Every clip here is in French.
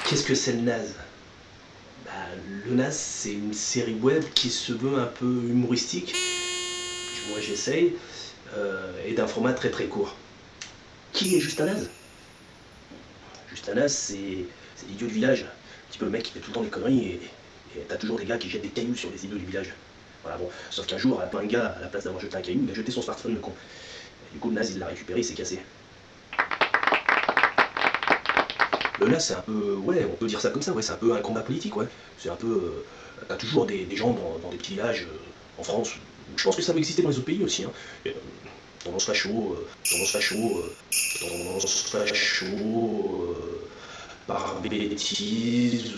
Qu'est-ce que c'est le naze? Bah, le naze, c'est une série web qui se veut un peu humoristique, du moins j'essaye, et d'un format très très court. Qui est Justin Naze? Justin Naze, c'est l'idiot du village. Un petit peu le mec qui fait tout le temps des conneries et t'as toujours des gars qui jettent des cailloux sur les idiots du village. Voilà, bon, sauf qu'un jour, un gars, à la place d'avoir jeté un caillou, il a jeté son smartphone, le con. Et du coup, le naze, il l'a récupéré, il s'est cassé. Le naze, c'est un peu, ouais, on peut dire ça comme ça, ouais, c'est un peu un combat politique, ouais. C'est un peu, t'as toujours des gens dans des petits villages en France. Je pense que ça va exister dans les autres pays aussi, hein. Tendance facho, tendance facho, tendance facho, par bêtise,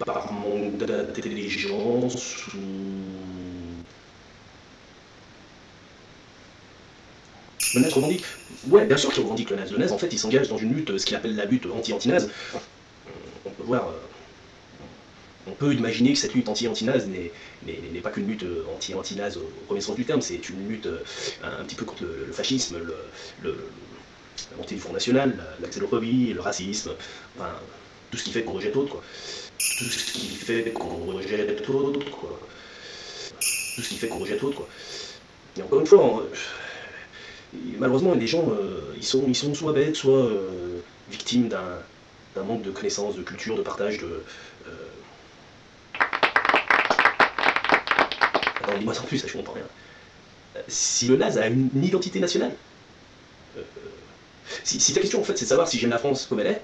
par manque d'intelligence, ou... Le naze revendique. Ouais, bien sûr qu'il revendique le naze. Le naze, en fait, il s'engage dans une lutte, ce qu'il appelle la lutte anti-anti-naze. On peut voir, on peut imaginer que cette lutte anti-anti-naze n'est pas qu'une lutte anti-anti-naze au premier sens du terme, c'est une lutte un petit peu contre le fascisme, la montée du Front National, la xénophobie, le racisme, enfin, tout ce qui fait qu'on rejette l'autre, quoi. Tout ce qui fait qu'on rejette l'autre, quoi. Tout ce qui fait qu'on rejette l'autre, quoi. Et encore une fois, malheureusement, les gens, ils sont soit bêtes, soit victimes d'un manque de connaissances, de culture, de partage, de... Attends, dis-moi sans plus, ça, je comprends rien. Si le naze a une identité nationale, euh, si ta question, en fait, c'est de savoir si j'aime la France comme elle est,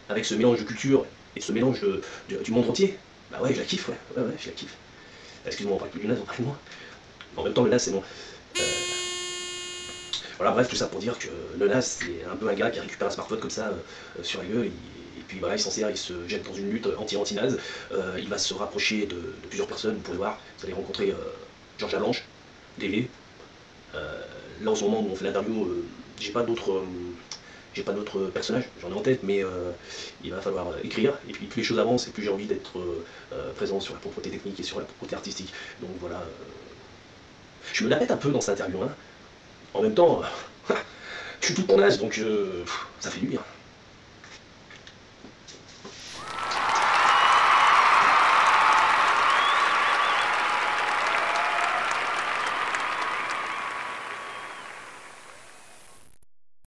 avec ce mélange de culture et ce mélange du monde entier, bah ouais, je la kiffe, ouais, je la kiffe. Excuse-moi, on parle plus du naze, on parle de moi. En même temps, le naze, c'est bon. Voilà, bref, tout ça pour dire que le naze, c'est un peu un gars qui récupère un smartphone comme ça sur la gueule, et puis voilà, il s'en sert, il se jette dans une lutte anti-naze, il va se rapprocher de plusieurs personnes, vous pouvez voir, vous allez rencontrer Georges Lablanche, DV, là en ce moment où on fait l'interview, j'ai pas d'autres personnages, j'en ai en tête, mais il va falloir écrire, et puis plus les choses avancent, et plus j'ai envie d'être présent sur la propreté technique et sur la propreté artistique. Donc voilà, je me la pète un peu dans cette interview, hein. En même temps, je suis tout ton âge, donc ça fait du bien.